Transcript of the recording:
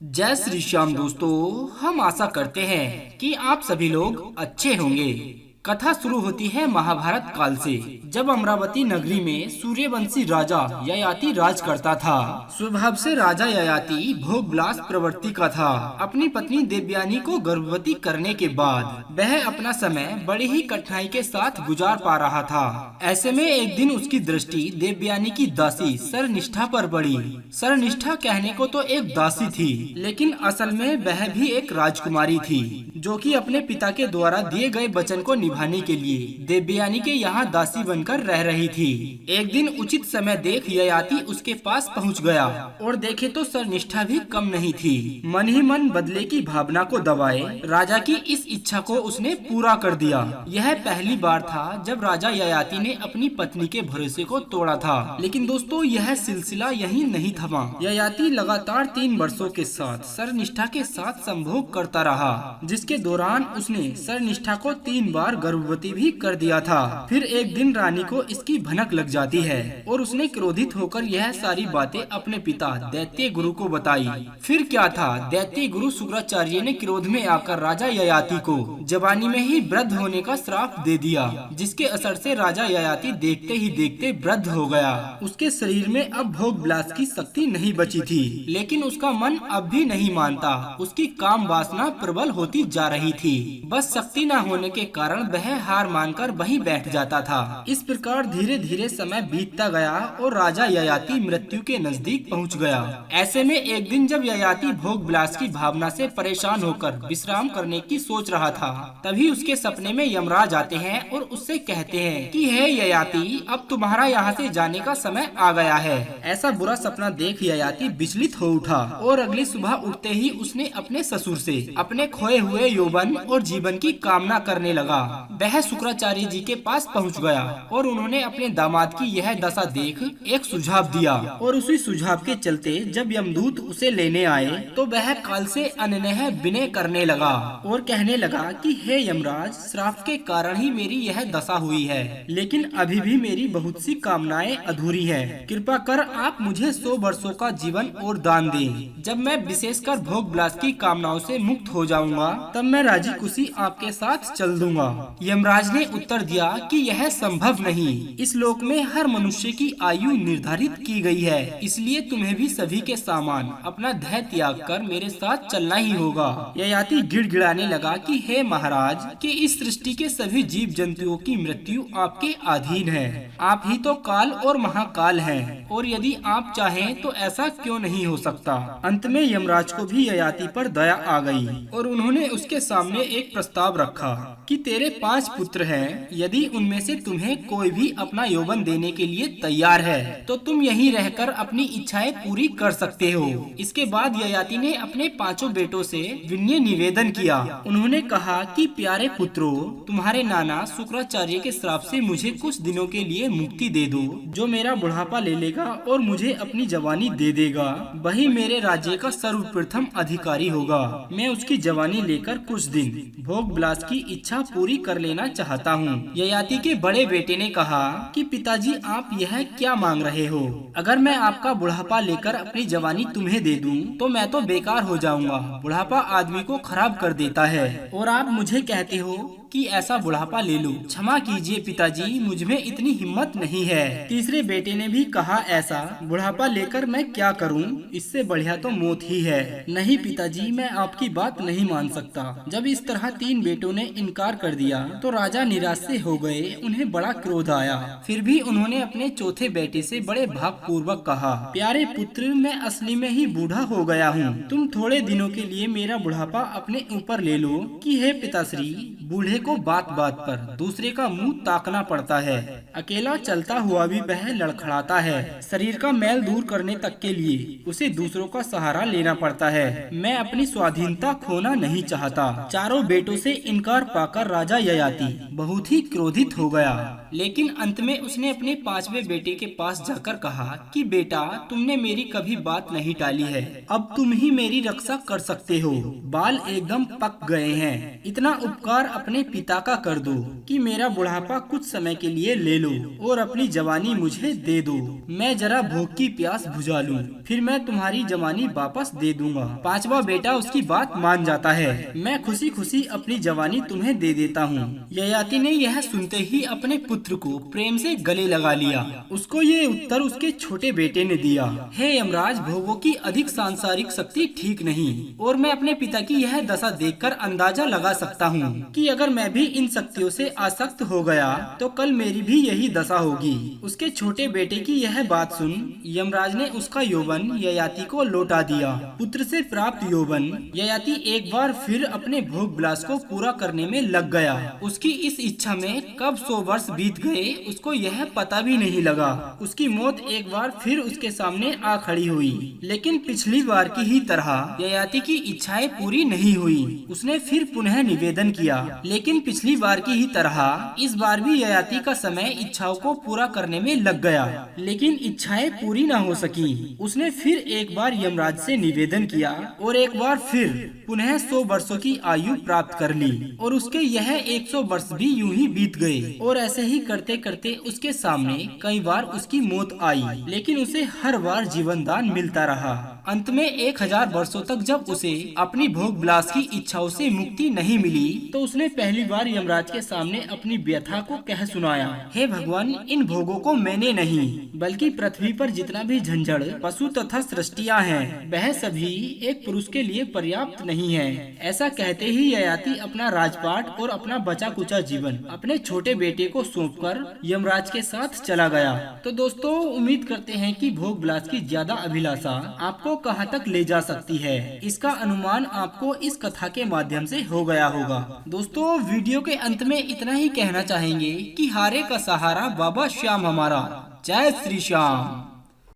जय श्री श्याम दोस्तों, हम आशा करते हैं कि आप सभी लोग अच्छे होंगे। कथा शुरू होती है महाभारत काल से, जब अमरावती नगरी में सूर्यवंशी राजा ययाति राज करता था। स्वभाव से राजा ययाति भोग विलास प्रवृत्ति का था। अपनी पत्नी देवयानी को गर्भवती करने के बाद वह अपना समय बड़ी ही कठिनाई के साथ गुजार पा रहा था। ऐसे में एक दिन उसकी दृष्टि देवयानी की दासी सरनिष्ठा पर पड़ी। सरनिष्ठा कहने को तो एक दासी थी, लेकिन असल में वह भी एक राजकुमारी थी, जो कि अपने पिता के द्वारा दिए गए वचन को निभाने के लिए देवयानी के यहाँ दासी बनकर रह रही थी। एक दिन उचित समय देख ययाति उसके पास पहुँच गया और देखे तो सरनिष्ठा भी कम नहीं थी। मन ही मन बदले की भावना को दबाए राजा की इस इच्छा को उसने पूरा कर दिया। यह पहली बार था जब राजा ययाति ने अपनी पत्नी के भरोसे को तोड़ा था। लेकिन दोस्तों, यह सिलसिला यहीं नहीं थमा। ययाति लगातार 3 वर्षों के साथ सरनिष्ठा के साथ संभोग करता रहा, जिसके दौरान उसने सरनिष्ठा को 3 बार गर्भवती भी कर दिया था। फिर एक दिन रानी को इसकी भनक लग जाती है और उसने क्रोधित होकर यह सारी बातें अपने पिता दैत्य गुरु को बताई। फिर क्या था, दैत्य गुरु शुक्राचार्य ने क्रोध में आकर राजा ययाति को जवानी में ही वृद्ध होने का श्राप दे दिया, जिसके असर से राजा ययाति देखते ही देखते वृद्ध हो गया। उसके शरीर में अब भोग विलास की शक्ति नहीं बची थी, लेकिन उसका मन अब भी नहीं मानता। उसकी काम वासना प्रबल होती जा रही थी। बस शक्ति न होने के कारण वह हार मानकर वहीं बैठ जाता था। इस प्रकार धीरे धीरे समय बीतता गया और राजा ययाति मृत्यु के नजदीक पहुंच गया। ऐसे में एक दिन जब ययाति भोग विलास की भावना से परेशान होकर विश्राम करने की सोच रहा था, तभी उसके सपने में यमराज आते हैं और उससे कहते हैं कि हे ययाति, अब तुम्हारा यहाँ से जाने का समय आ गया है। ऐसा बुरा सपना देख ययाति विचलित हो उठा और अगली सुबह उठते ही उसने अपने ससुर से अपने खोए हुए यौवन और जीवन की कामना करने लगा। वह शुक्राचार्य जी के पास पहुंच गया और उन्होंने अपने दामाद की यह दशा देख एक सुझाव दिया, और उसी सुझाव के चलते जब यमदूत उसे लेने आए तो वह काल से अनन्य विनय करने लगा और कहने लगा कि हे यमराज, श्राप के कारण ही मेरी यह दशा हुई है, लेकिन अभी भी मेरी बहुत सी कामनाएं अधूरी है। कृपा कर आप मुझे 100 वर्षों का जीवन और दान दें। जब मैं विशेषकर भोग विलास की कामनाओं से मुक्त हो जाऊंगा, तब मैं राजी खुशी आपके साथ चल दूंगा। यमराज ने उत्तर दिया कि यह संभव नहीं। इस लोक में हर मनुष्य की आयु निर्धारित की गई है, इसलिए तुम्हें भी सभी के सामान अपना धैर्य त्याग कर मेरे साथ चलना ही होगा। ययाति गिड़गिड़ाने लगा कि हे महाराज, कि इस सृष्टि के सभी जीव जंतुओं की मृत्यु आपके अधीन है। आप ही तो काल और महाकाल हैं, और यदि आप चाहें तो ऐसा क्यों नहीं हो सकता। अंत में यमराज को भी ययाति पर दया आ गई और उन्होंने उसके सामने एक प्रस्ताव रखा कि तेरे 5 पुत्र हैं, यदि उनमें से तुम्हें कोई भी अपना यौवन देने के लिए तैयार है तो तुम यहीं रहकर अपनी इच्छाएं पूरी कर सकते हो। इसके बाद ययाति ने अपने 5 बेटों से विनय निवेदन किया। उन्होंने कहा कि प्यारे पुत्रों, तुम्हारे नाना शुक्राचार्य के श्राप से मुझे कुछ दिनों के लिए मुक्ति दे दो। जो मेरा बुढ़ापा ले लेगा और मुझे अपनी जवानी दे देगा, वही मेरे राज्य का सर्वप्रथम अधिकारी होगा। मैं उसकी जवानी लेकर कुछ दिन भोग विलास की इच्छा पूरी कर लेना चाहता हूँ। ययाति के बड़े बेटे ने कहा कि पिताजी, आप यह क्या मांग रहे हो? अगर मैं आपका बुढ़ापा लेकर अपनी जवानी तुम्हें दे दूं, तो मैं तो बेकार हो जाऊंगा। बुढ़ापा आदमी को खराब कर देता है, और आप मुझे कहते हो कि ऐसा बुढ़ापा ले लो। क्षमा कीजिए पिताजी, मुझमें इतनी हिम्मत नहीं है। तीसरे बेटे ने भी कहा, ऐसा बुढ़ापा लेकर मैं क्या करूं? इससे बढ़िया तो मौत ही है। नहीं पिताजी, मैं आपकी बात नहीं मान सकता। जब इस तरह 3 बेटों ने इनकार कर दिया तो राजा निराश से हो गए। उन्हें बड़ा क्रोध आया। फिर भी उन्होंने अपने चौथे बेटे से बड़े भावपूर्वक कहा, प्यारे पुत्र, मैं असली में ही बूढ़ा हो गया हूँ। तुम थोड़े दिनों के लिए मेरा बुढ़ापा अपने ऊपर ले लो। कि हे पिताश्री, बूढ़े को बात बात पर दूसरे का मुंह ताकना पड़ता है। अकेला चलता हुआ भी वह लड़खड़ाता है। शरीर का मैल दूर करने तक के लिए उसे दूसरों का सहारा लेना पड़ता है। मैं अपनी स्वाधीनता खोना नहीं चाहता। चारों बेटों से इनकार पाकर राजा ययाति बहुत ही क्रोधित हो गया, लेकिन अंत में उसने अपने 5वें बेटे के पास जाकर कहा कि बेटा, तुमने मेरी कभी बात नहीं टाली है। अब तुम ही मेरी रक्षा कर सकते हो। बाल एकदम पक गए हैं। इतना उपकार अपने पिता का कर दो कि मेरा बुढ़ापा कुछ समय के लिए ले लो और अपनी जवानी मुझे दे दो। मैं जरा भूख की प्यास बुझा लूं, फिर मैं तुम्हारी जवानी वापस दे दूंगा। पांचवा बेटा उसकी बात मान जाता है। मैं खुशी खुशी अपनी जवानी तुम्हें दे देता हूँ। ययाति ने यह सुनते ही अपने पुत्र को प्रेम से गले लगा लिया। उसको ये उत्तर उसके छोटे बेटे ने दिया, हे यमराज, भोगों की अधिक सांसारिक शक्ति ठीक नहीं, और मैं अपने पिता की यह दशा देखकर अंदाजा लगा सकता हूँ कि अगर मैं भी इन शक्तियों से आसक्त हो गया तो कल मेरी भी यही दशा होगी। उसके छोटे बेटे की यह बात सुन यमराज ने उसका यौवन ययाति को लौटा दिया। पुत्र से प्राप्त यौवन ययाति एक बार फिर अपने भोग विलास को पूरा करने में लग गया। उसकी इस इच्छा में कब 100 वर्ष बीत गए उसको यह पता भी नहीं लगा। उसकी मौत एक बार फिर उसके सामने आ खड़ी हुई, लेकिन पिछली बार की ही तरह ययाति की इच्छाएं पूरी नहीं हुई। उसने फिर पुनः निवेदन किया, लेकिन पिछली बार की ही तरह इस बार भी ययाति का समय इच्छाओं को पूरा करने में लग गया, लेकिन इच्छाएं पूरी न हो सकी। उसने फिर एक बार यमराज से निवेदन किया और एक बार फिर पुनः 100 वर्षों की आयु प्राप्त कर ली, और उसके यह 100 वर्ष भी यूं ही बीत गए। और ऐसे ही करते करते उसके सामने कई बार उसकी मौत आई, लेकिन उसे हर बार जीवन दान मिलता रहा। अंत में 1000 वर्षों तक जब उसे अपनी भोग विलास की इच्छाओं से मुक्ति नहीं मिली तो उसने पहली बार यमराज के सामने अपनी व्यथा को कह सुनाया, हे भगवान, इन भोगों को मैंने नहीं बल्कि पृथ्वी पर जितना भी झंझड़ पशु तथा सृष्टियाँ हैं वह सभी एक पुरुष के लिए पर्याप्त नहीं है। ऐसा कहते ही ययाति अपना राजपाट और अपना बचा कुचा जीवन अपने छोटे बेटे को सौंपकर यमराज के साथ चला गया। तो दोस्तों, उम्मीद करते हैं कि भोग विलास की ज्यादा अभिलाषा आपको कहां तक ले जा सकती है, इसका अनुमान आपको इस कथा के माध्यम से हो गया होगा। दोस्तों, वीडियो के अंत में इतना ही कहना चाहेंगे कि हारे का सहारा बाबा श्याम हमारा। जय श्री श्याम।